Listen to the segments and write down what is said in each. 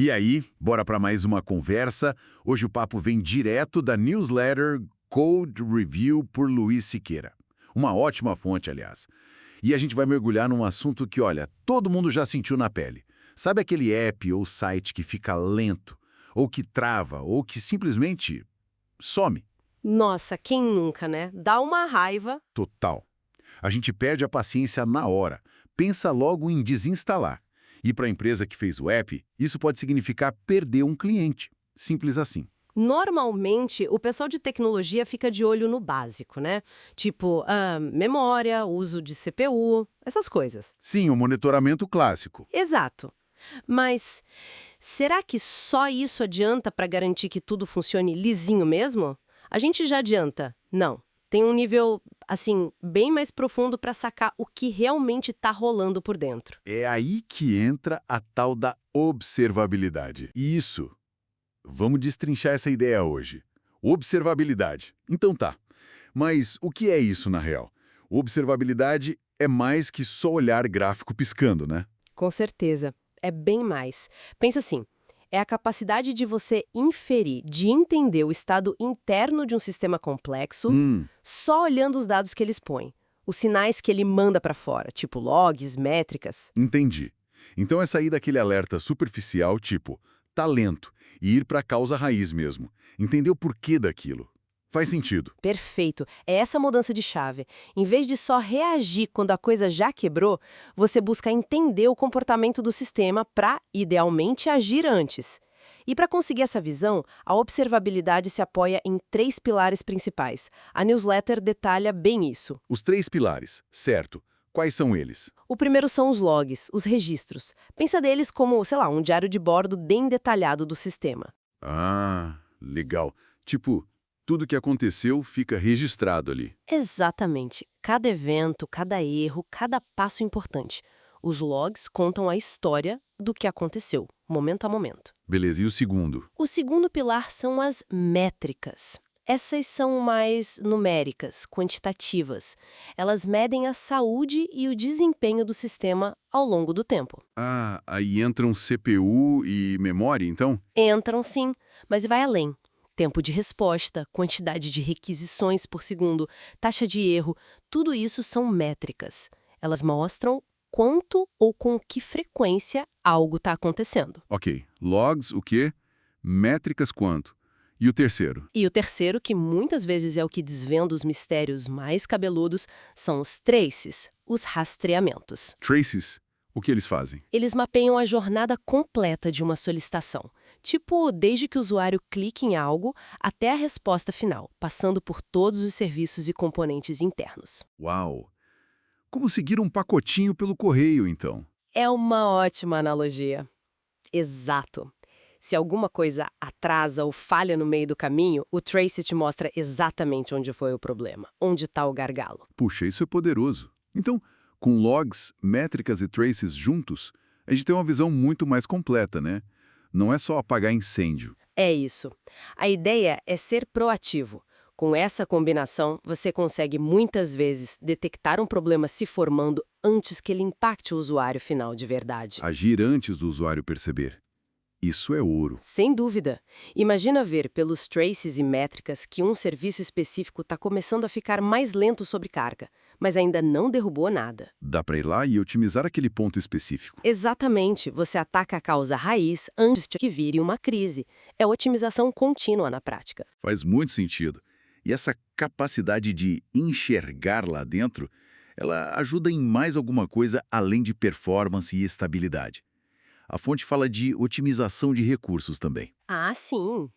E aí, bora para mais uma conversa. Hoje o papo vem direto da newsletter Code Review por Luiz Siqueira. Uma ótima fonte, aliás. E a gente vai mergulhar num assunto que, olha, todo mundo já sentiu na pele. Sabe aquele app ou site que fica lento, ou que trava, ou que simplesmente some? Nossa, quem nunca, né? Dá uma raiva. Total. A gente perde a paciência na hora, pensa logo em desinstalar. E para a empresa que fez o app, isso pode significar perder um cliente. Simples assim. Normalmente, o pessoal de tecnologia fica de olho no básico, né? Tipo, memória, uso de CPU, essas coisas. Sim, o monitoramento clássico. Exato. Mas será que só isso adianta para garantir que tudo funcione lisinho mesmo? A gente já adianta? Não. Tem um nível, assim, bem mais profundo para sacar o que realmente está rolando por dentro. É aí que entra a tal da observabilidade. Isso. Vamos destrinchar essa ideia hoje. Observabilidade. Então tá. Mas o que é isso na real? Observabilidade é mais que só olhar gráfico piscando, né? Com certeza. É bem mais. Pensa assim, é a capacidade de você inferir, de entender o estado interno de um sistema complexo só olhando os dados que ele expõe. Os sinais que ele manda para fora, tipo logs, métricas. Entendi. Então é sair daquele alerta superficial, tipo, tá lento, e ir para a causa raiz mesmo. Entender o porquê daquilo. Faz sentido. Perfeito. É essa mudança de chave. Em vez de só reagir quando a coisa já quebrou, você busca entender o comportamento do sistema para, idealmente, agir antes. E para conseguir essa visão, a observabilidade se apoia em 3 pilares principais. A newsletter detalha bem isso. Os 3 pilares, certo. Quais são eles? O primeiro são os logs, os registros. Pensa deles como, sei lá, um diário de bordo bem detalhado do sistema. Ah, legal. Tipo, tudo que aconteceu fica registrado ali. Exatamente. Cada evento, cada erro, cada passo importante. Os logs contam a história do que aconteceu, momento a momento. Beleza, e o segundo? O segundo pilar são as métricas. Essas são mais numéricas, quantitativas. Elas medem a saúde e o desempenho do sistema ao longo do tempo. Ah, aí entram CPU e memória, então? Entram sim, mas vai além. Tempo de resposta, quantidade de requisições por segundo, taxa de erro, tudo isso são métricas. Elas mostram quanto ou com que frequência algo está acontecendo. Ok, logs o quê? Métricas quanto? E o terceiro? E o terceiro, que muitas vezes é o que desvenda os mistérios mais cabeludos, são os traces, os rastreamentos. Traces? O que eles fazem? Eles mapeiam a jornada completa de uma solicitação. Tipo, desde que o usuário clique em algo até a resposta final, passando por todos os serviços e componentes internos. Uau! Como seguir um pacotinho pelo correio, então? É uma ótima analogia. Exato. Se alguma coisa atrasa ou falha no meio do caminho, o trace te mostra exatamente onde foi o problema, onde está o gargalo. Puxa, isso é poderoso. Então, com logs, métricas e traces juntos, a gente tem uma visão muito mais completa, né? Não é só apagar incêndio. É isso. A ideia é ser proativo. Com essa combinação, você consegue muitas vezes detectar um problema se formando antes que ele impacte o usuário final de verdade. Agir antes do usuário perceber. Isso é ouro. Sem dúvida. Imagina ver pelos traces e métricas que um serviço específico está começando a ficar mais lento sob carga, mas ainda não derrubou nada. Dá para ir lá e otimizar aquele ponto específico. Exatamente, você ataca a causa raiz antes de que vire uma crise. É otimização contínua na prática. Faz muito sentido. E essa capacidade de enxergar lá dentro, ela ajuda em mais alguma coisa além de performance e estabilidade. A fonte fala de otimização de recursos também. Ah, sim.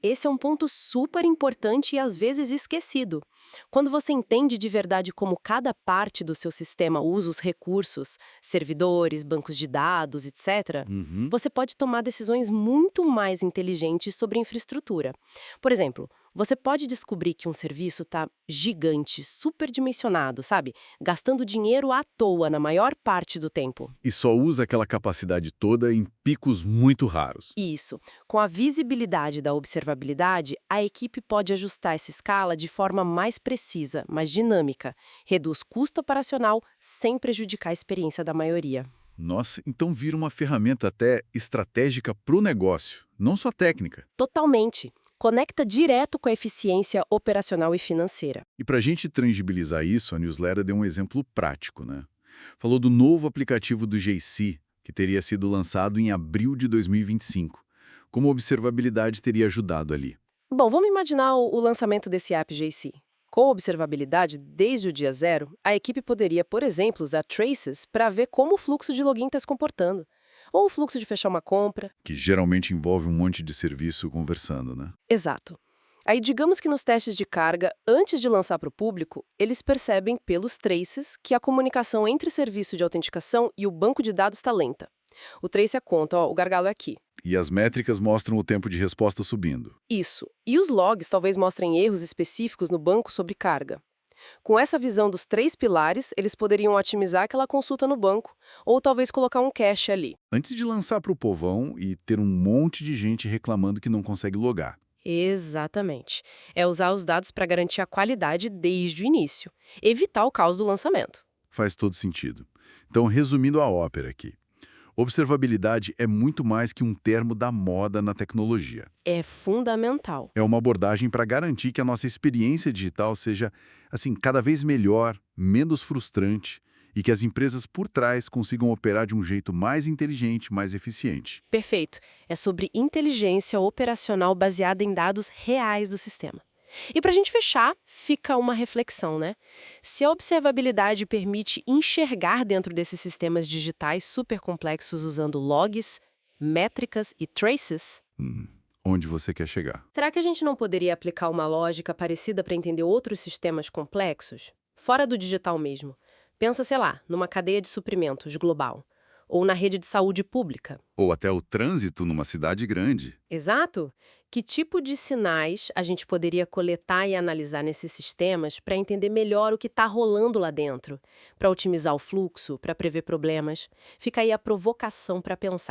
Esse é um ponto super importante e às vezes esquecido. Quando você entende de verdade como cada parte do seu sistema usa os recursos, servidores, bancos de dados, etc., você pode tomar decisões muito mais inteligentes sobre infraestrutura. Por exemplo, você pode descobrir que um serviço está gigante, superdimensionado, sabe? Gastando dinheiro à toa na maior parte do tempo. E só usa aquela capacidade toda em picos muito raros. Isso. Com a visibilidade da observabilidade, a equipe pode ajustar essa escala de forma mais precisa, mais dinâmica, reduz custo operacional sem prejudicar a experiência da maioria. Nossa, então vira uma ferramenta até estratégica para o negócio, não só técnica. Totalmente. Conecta direto com a eficiência operacional e financeira. E para a gente tangibilizar isso, a newsletter deu um exemplo prático, né? Falou do novo aplicativo do JC, que teria sido lançado em abril de 2025. Como a observabilidade teria ajudado ali. Bom, vamos imaginar o lançamento desse app JC. Com observabilidade desde o dia zero, a equipe poderia, por exemplo, usar traces para ver como o fluxo de login está se comportando. Ou o fluxo de fechar uma compra. Que geralmente envolve um monte de serviço conversando, né? Exato. Aí, digamos que nos testes de carga, antes de lançar para o público, eles percebem pelos traces que a comunicação entre serviço de autenticação e o banco de dados está lenta. O trace aponta, ó, o gargalo é aqui. E as métricas mostram o tempo de resposta subindo. Isso. E os logs talvez mostrem erros específicos no banco sobre carga. Com essa visão dos 3 pilares, eles poderiam otimizar aquela consulta no banco, ou talvez colocar um cache ali. Antes de lançar para o povão e ter um monte de gente reclamando que não consegue logar. Exatamente. É usar os dados para garantir a qualidade desde o início. Evitar o caos do lançamento. Faz todo sentido. Então, resumindo a ópera aqui. Observabilidade é muito mais que um termo da moda na tecnologia. É fundamental. É uma abordagem para garantir que a nossa experiência digital seja, assim, cada vez melhor, menos frustrante e que as empresas por trás consigam operar de um jeito mais inteligente, mais eficiente. Perfeito. É sobre inteligência operacional baseada em dados reais do sistema. E para a gente fechar, fica uma reflexão, né? Se a observabilidade permite enxergar dentro desses sistemas digitais super complexos usando logs, métricas e traces, Onde você quer chegar? será que a gente não poderia aplicar uma lógica parecida para entender outros sistemas complexos? Fora do digital mesmo. Pensa, sei lá, numa cadeia de suprimentos global. Ou na rede de saúde pública. Ou até o trânsito numa cidade grande. Exato. Que tipo de sinais a gente poderia coletar e analisar nesses sistemas para entender melhor o que está rolando lá dentro? Para otimizar o fluxo, para prever problemas? Fica aí a provocação para pensar.